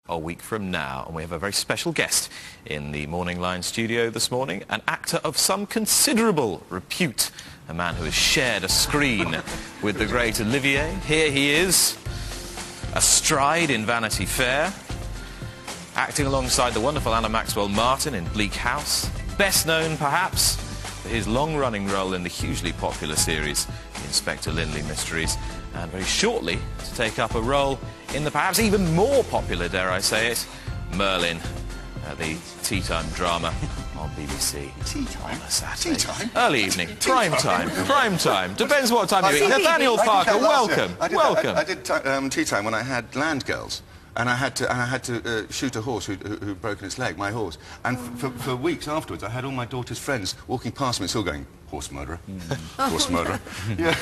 A week from now, and we have a very special guest in the Morning Line studio this morning, an actor of some considerable repute, a man who has shared a screen with the great Olivier. Here he is, astride in Vanity Fair, acting alongside the wonderful Anna Maxwell Martin in Bleak House, best known perhaps for his long-running role in the hugely popular series The Inspector Lindley Mysteries, and very shortly to take up a role in the perhaps even more popular, dare I say it, Merlin, the tea time drama on BBC. Tea time? On a Saturday. Tea time? Early evening. Prime time. Prime time. Depends what time you eat. Nathaniel Parker, welcome. Welcome. I did tea time when I had land girls. And I had to shoot a horse who'd broken its leg, my horse. And for weeks afterwards, I had all my daughter's friends walking past me, still going, horse murderer, horse murderer. Yeah.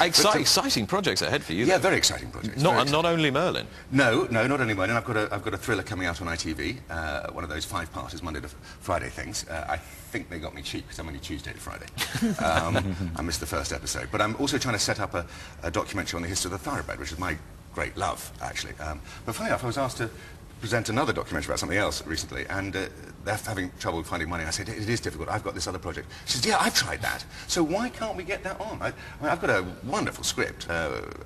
Exciting projects ahead for you. Yeah, very exciting projects. Not only Merlin. No, not only Merlin. I've got a thriller coming out on ITV, one of those 5-parters, Monday to Friday things. I think they got me cheap because I'm only Tuesday to Friday. I missed the first episode. But I'm also trying to set up a documentary on the history of the thoroughbred, which is my great love, actually. But funny enough, I was asked to present another documentary about something else recently, and they're having trouble finding money. I said, it is difficult, I've got this other project. She said, yeah, I've tried that, so why can't we get that on? I've got a wonderful script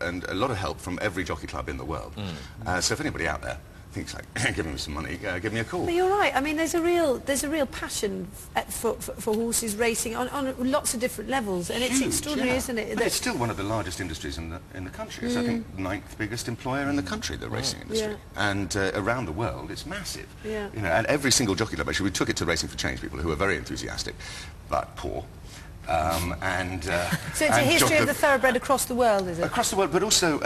and a lot of help from every jockey club in the world. So if anybody out there thinks like giving me some money, give me a call. But you're right. I mean, there's a real passion for horses racing on lots of different levels, and it's extraordinary, isn't it? But it's still one of the largest industries in the country. It's, I think, the 9th biggest employer in the country, the racing industry. Yeah. And around the world, it's massive. Yeah. You know, and every single jockey club, actually, we took it to Racing for Change people who were very enthusiastic, but poor. So it's a history of the thoroughbred across the world, is it? Across the world, but also.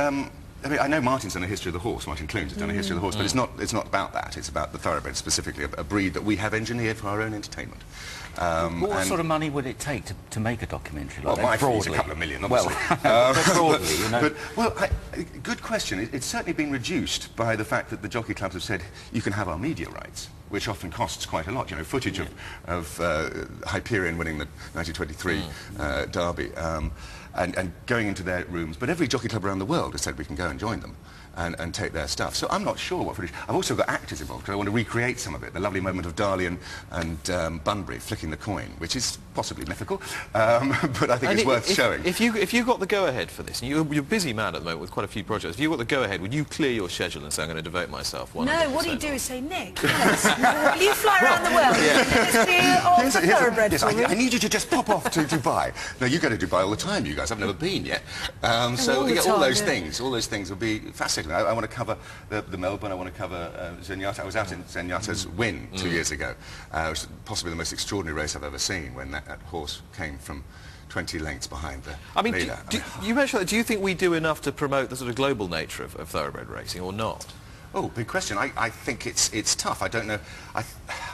I mean, I know Martin's done a history of the horse, Martin Clunes has done a history of the horse, but it's not about that. It's about the thoroughbred, specifically a breed that we have engineered for our own entertainment. What sort of money would it take to make a documentary like that? My fee's a couple of million, obviously. Well, but broadly, you know. Good question. It's certainly been reduced by the fact that the jockey clubs have said you can have our media rights, which often costs quite a lot. You know, footage of Hyperion winning the 1923 Derby. And going into their rooms, but every jockey club around the world has said we can go and join them and take their stuff. So I'm not sure what footage. I've also got actors involved because I want to recreate some of it. The lovely moment of Darley and Bunbury flicking the coin, which is possibly mythical, but I think it's worth showing. If you got the go-ahead for this, and you're a busy man at the moment with quite a few projects, if you got the go-ahead, would you clear your schedule and say, I'm going to devote myself 100%? No, what do you do is say, Nick, will you fly around the world? I need you to just pop off to Dubai. No, you go to Dubai all the time, you guys. I've never been yet. All those things will be fascinating. I want to cover the Melbourne, I want to cover Zenyatta. I was out in Zenyatta's win 2 years ago. It was possibly the most extraordinary race I've ever seen when that horse came from 20 lengths behind the leader. You mentioned that. Do you think we do enough to promote the sort of global nature of thoroughbred racing or not? Oh, big question. I think it's tough. I don't know.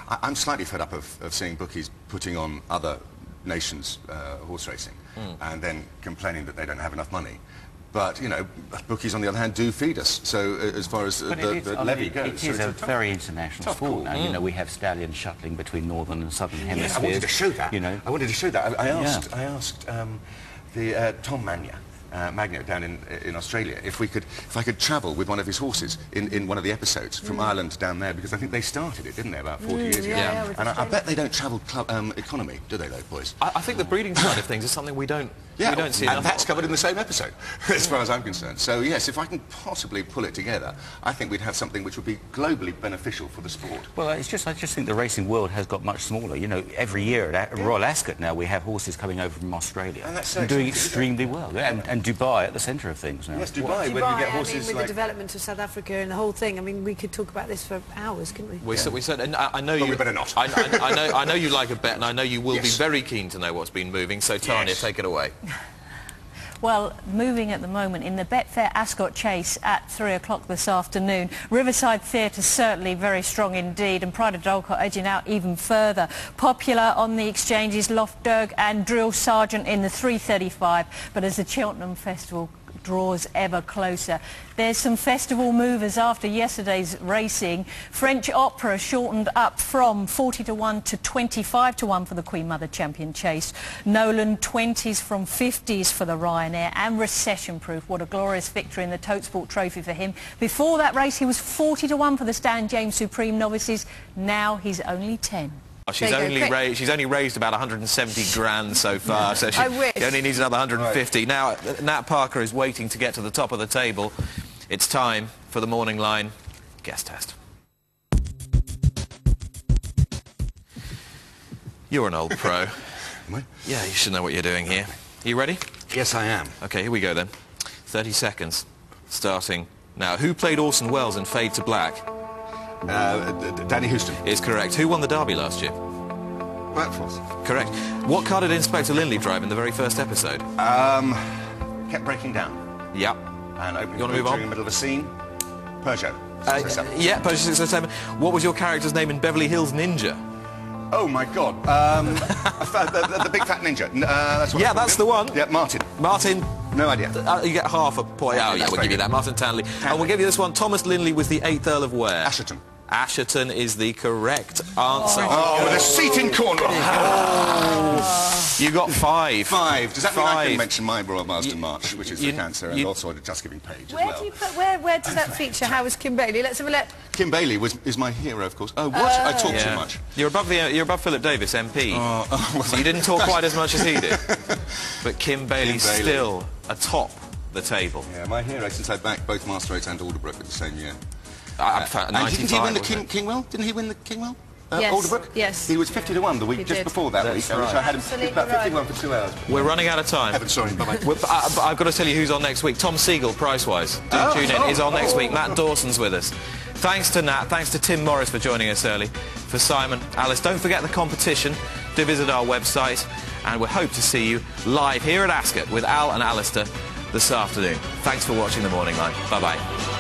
I'm slightly fed up of seeing bookies putting on other nations' horse racing and then complaining that they don't have enough money. But, you know, bookies, on the other hand, do feed us. So as far as the levy goes... It is a very international sport now. You know, we have stallions shuttling between northern and southern hemispheres. I wanted to show that. You know. I wanted to show that. I asked Tom Magno down in Australia if I could travel with one of his horses in one of the episodes from Ireland down there, because I think they started it, didn't they, about 40 years ago? And I bet they don't travel economy, do they, though, boys? I think the breeding side of things is something we don't see enough and that's covered in the same episode, as far as I'm concerned. So, yes, if I can possibly pull it together, I think we'd have something which would be globally beneficial for the sport. Well, I just think the racing world has got much smaller. You know, every year at Royal Ascot now we have horses coming over from Australia and doing extremely well. And Dubai at the centre of things now. Yes, Dubai, where you get horses with the development of South Africa and the whole thing. I mean, we could talk about this for hours, couldn't we? We said, and I know you... we better not. I know you like a bet, and I know you will be very keen to know what's been moving, so Tanya, take it away. Well, moving at the moment in the Betfair Ascot Chase at 3 o'clock this afternoon. Riverside Theatre certainly very strong indeed, and Pride of Dorset edging out even further. Popular on the exchanges, Loftberg and Drill Sergeant in the 3:35. But as the Cheltenham Festival draws ever closer. There's some festival movers after yesterday's racing. French Opera shortened up from 40-1 to 25-1 for the Queen Mother Champion Chase. Nolan 20s from 50s for the Ryanair, and Recession Proof. What a glorious victory in the Tote Sport Trophy for him. Before that race he was 40-1 for the Stan James Supreme Novices. Now he's only 10. She's only raised about 170 grand so far, so she only needs another 150. Right. Now, Nat Parker is waiting to get to the top of the table. It's time for the Morning Line guest test. You're an old pro. Am I? Yeah, you should know what you're doing here. Are you ready? Yes, I am. OK, here we go then. 30 seconds, starting now. Who played Orson Welles in Fade to Black? Danny Houston. Is correct. Who won the Derby last year? Blackforth. Correct. What car did Inspector Lindley drive in the very first episode? Kept breaking down. Yep. And opening You want to move on? in the middle of a scene. Peugeot. Yeah, Peugeot 607. What was your character's name in Beverly Hills Ninja? Oh my God. The big fat ninja. That's what that's the one. Yeah, Martin. Martin. No idea. You get half a point. Oh, yeah, we'll give you that. Martin Tanley. And we'll give you this one. Thomas Lindley was the 8th Earl of where? Asherton. Asherton is the correct answer. Oh, with a seating corner. You got 5. 5. Does that mean I can mention my Royal Marsden March, which is for cancer, and also the Just Giving page as well? Where does that feature? How was Kim Bailey? Let's have a look. Kim Bailey is my hero, of course. Oh, what? I talk too much. You're above Philip Davis, MP. So you didn't talk quite as much as he did. But Kim Bailey's still atop the table. Yeah, my hero since I backed both Master 8 and Alderbrook at the same year. And didn't he win the Kingwell? Didn't he win the Kingwell? Yes, Alderbrook? Yes. He was 50-1 the week just before that week, which I had him about 51 for 2 hours. We're running out of time. Heaven, sorry, bye-bye. I've got to tell you who's on next week. Tom Siegel, Price-Wise. Tune in. Is on next week. Matt Dawson's with us. Thanks to Nat. Thanks to Tim Morris for joining us early. For Simon, Alice, don't forget the competition. Do visit our website. And we hope to see you live here at Ascot with Al and Alistair this afternoon. Thanks for watching The Morning Line. Bye-bye.